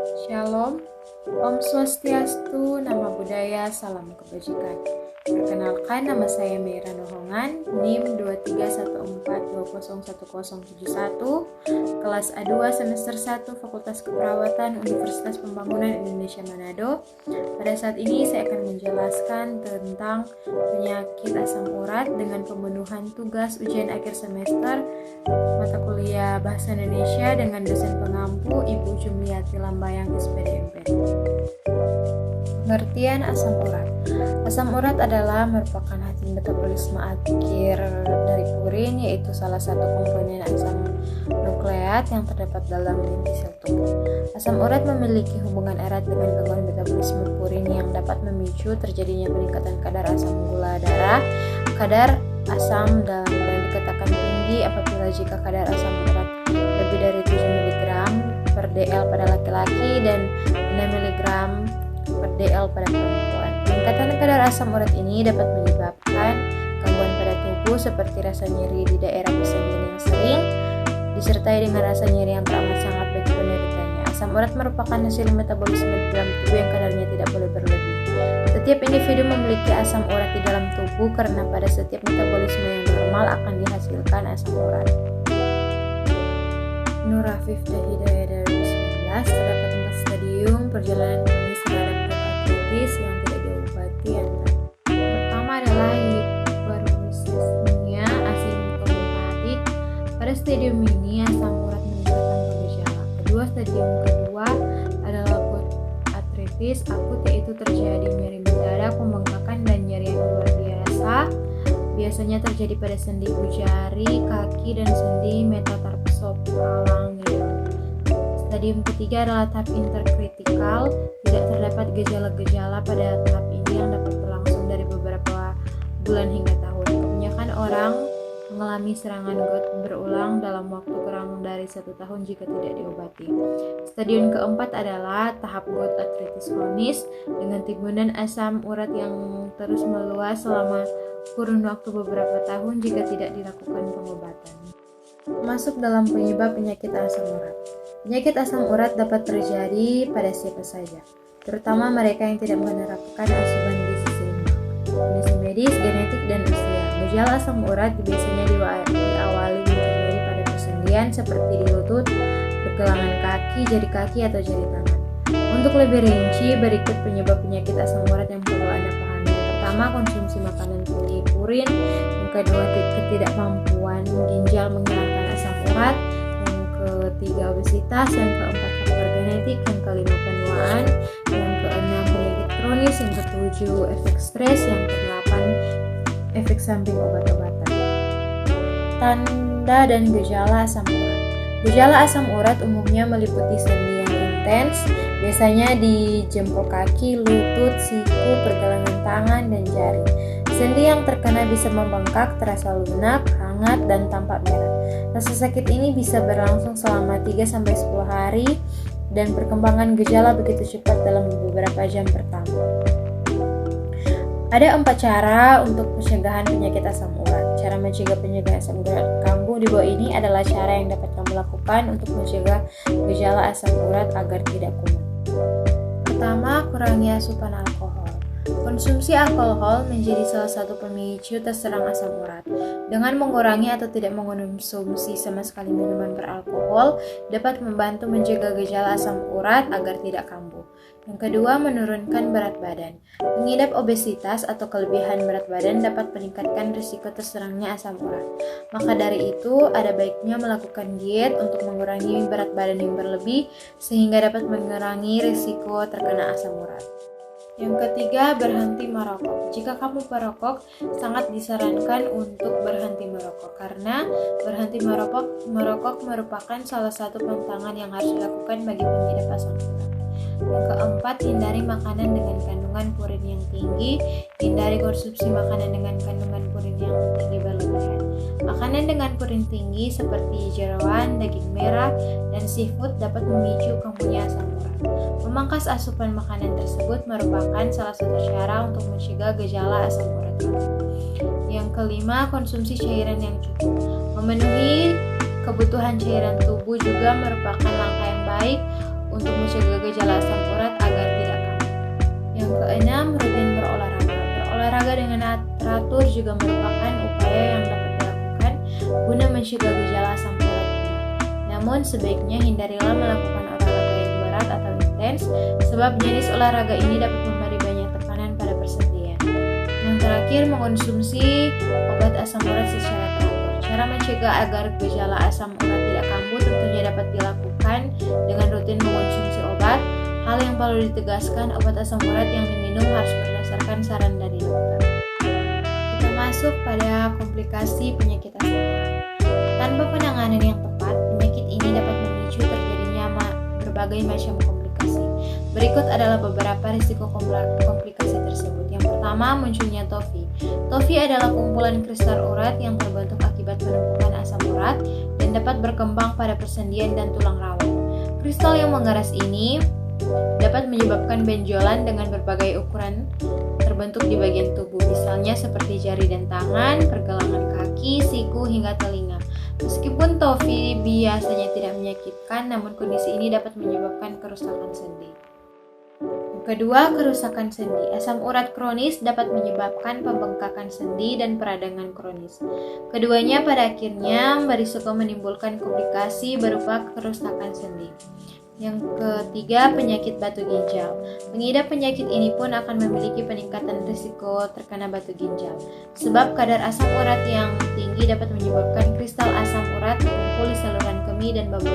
Shalom, Om Swastiastu, Nama Budaya, Salam Kebajikan. Perkenalkan, nama saya Meira Nohongan, NIM 2314201071, kelas A2 semester 1 Fakultas Keperawatan Universitas Pembangunan Indonesia Manado. Pada saat ini saya akan menjelaskan tentang penyakit asam urat dengan pemenuhan tugas ujian akhir semester mata kuliah Bahasa Indonesia dengan dosen pengampu Ibu Jumliati Lambayang SPDMP. Pengertian asam urat. Asam urat adalah merupakan hasil metabolisme akhir dari purin, yaitu salah satu komponen asam nukleat yang terdapat dalam inti sel tubuh. Asam urat memiliki hubungan erat dengan gangguan metabolisme purin yang dapat memicu terjadinya peningkatan kadar asam gula darah, kadar asam dan dikatakan tinggi apabila jika kadar asam urat lebih dari 7 mg per dl pada laki-laki dan 6 mg per dl pada perempuan. Peningkatan kadar asam urat ini dapat menyebabkan gangguan pada tubuh seperti rasa nyeri di daerah persengit yang sering, disertai dengan rasa nyeri yang teramat sangat bagi penderitanya. Asam urat merupakan hasil metabolisme di dalam tubuh yang kadarnya tidak boleh berlebih. Setiap individu memiliki asam urat di dalam tubuh karena pada setiap metabolisme yang normal akan dihasilkan asam urat. Nur Afif dan Hidayah 2019 terdapat 4 stadium perjalanan klinis terhadap hepatitis yang tidak diobati antara. Pertama adalah hiperuricemia asimptomatik. Pada stadium ini asam urat menunjukkan tanpa gejala. Stadium kedua adalah artritis akut, yaitu terjadi nyeri mendadak, pembengkakan dan nyeri yang luar biasa. Biasanya terjadi pada sendi jari, kaki dan sendi metatarsopalangeal. Stadium ketiga adalah tahap interkritikal. Tidak terdapat gejala-gejala pada tahap ini yang dapat berlangsung dari beberapa bulan hingga tahun. Kebanyakan orang mengalami serangan gout berulang dalam waktu kurang dari 1 tahun jika tidak diobati. Stadium keempat adalah tahap gout artritis kronis dengan timbunan asam urat yang terus meluas selama kurun waktu beberapa tahun jika tidak dilakukan pengobatan. Masuk dalam penyebab penyakit asam urat. Penyakit asam urat dapat terjadi pada siapa saja, terutama mereka yang tidak menerapkan asupan gizi seimbang, kondisi medis, genetik, dan usia. Gejala asam urat biasanya diawali terjadi pada persendian seperti di lutut, pergelangan kaki, jari kaki, atau jari tangan. Untuk lebih rinci, berikut penyebab penyakit asam urat yang perlu Anda pahami. Yang pertama, konsumsi makanan tinggi purin. Yang kedua, ketidakmampuan ginjal menghilangkan asam urat. Yang ketiga, obesitas. Yang keempat, faktor genetik. Yang kelima, penuaan. Yang keenam, penyakit kronis. Yang ketujuh, efek stres. Yang kedelapan, efek samping obat-obatan. Tanda dan gejala asam urat. Gejala asam urat umumnya meliputi sendi yang intens, biasanya di jempol kaki, lutut, siku, pergelangan tangan, dan jari. Sendi yang terkena bisa membengkak, terasa lunak, hangat, dan tampak merah. Rasa sakit ini bisa berlangsung selama 3-10 hari dan perkembangan gejala begitu cepat dalam beberapa jam pertama. Ada 4 cara untuk pencegahan penyakit asam urat. Cara mencegah penyakit asam urat kambuh di bawah ini adalah cara yang dapat kamu lakukan untuk mencegah gejala asam urat agar tidak kumat. Pertama, kurangi asupan alkohol. Konsumsi alkohol menjadi salah satu pemicu terserang asam urat. Dengan mengurangi atau tidak mengonsumsi sama sekali minuman beralkohol dapat membantu mencegah gejala asam urat agar tidak kambuh. Yang kedua, menurunkan berat badan. Mengidap obesitas atau kelebihan berat badan dapat meningkatkan risiko terserangnya asam urat. Maka dari itu, ada baiknya melakukan diet untuk mengurangi berat badan yang berlebih sehingga dapat mengurangi risiko terkena asam urat. Yang ketiga, berhenti merokok. Jika kamu perokok, sangat disarankan untuk berhenti merokok karena berhenti merokok merupakan salah satu pantangan yang harus dilakukan bagi pengidap asam urat. Yang keempat, hindari makanan dengan kandungan purin yang tinggi. Hindari konsumsi makanan dengan kandungan purin yang tinggi berlebihan. Makanan dengan purin tinggi seperti jeroan, daging merah, dan seafood dapat memicu kambuhnya asam urat. Memangkas asupan makanan tersebut merupakan salah satu cara untuk mencegah gejala asam urat. Yang kelima, konsumsi cairan yang cukup. Memenuhi kebutuhan cairan tubuh juga merupakan langkah yang baik untuk mencegah gejala asam urat agar tidak kambuh. Yang keenam, rutin berolahraga. Berolahraga dengan teratur juga merupakan upaya yang dapat dilakukan guna mencegah gejala asam urat ini. Namun sebaiknya hindarilah melakukan olahraga yang berat atau intens, sebab jenis olahraga ini dapat memberi banyak tekanan pada persendian. Yang terakhir, mengonsumsi obat asam urat secara teratur. Cara mencegah agar gejala asam urat tidak kambuh tentunya dapat dilakukan dengan rutin mengonsumsi obat. Hal yang perlu ditegaskan, obat asam urat yang diminum harus berdasarkan saran dari dokter. Kita masuk pada komplikasi penyakit asam urat. Tanpa penanganan yang tepat, penyakit ini dapat memicu terjadinya berbagai macam komplikasi. Berikut adalah beberapa risiko komplikasi tersebut. Yang pertama, munculnya TOFI. TOFI adalah kumpulan kristal urat yang terbentuk akibat penumpukan asam urat dan dapat berkembang pada persendian dan tulang rawan. Kristal yang mengeras ini dapat menyebabkan benjolan dengan berbagai ukuran terbentuk di bagian tubuh, misalnya seperti jari dan tangan, pergelangan kaki, siku, hingga telinga. Meskipun TOFI biasanya tidak menyakitkan, namun kondisi ini dapat menyebabkan kerusakan sendi. Kedua, kerusakan sendi. Asam urat kronis dapat menyebabkan pembengkakan sendi dan peradangan kronis. Keduanya pada akhirnya berisiko menimbulkan komplikasi berupa kerusakan sendi. Yang ketiga, penyakit batu ginjal. Pengidap penyakit ini pun akan memiliki peningkatan risiko terkena batu ginjal. Sebab kadar asam urat yang tinggi dapat menyebabkan kristal asam urat mengumpul di saluran kemih dan babut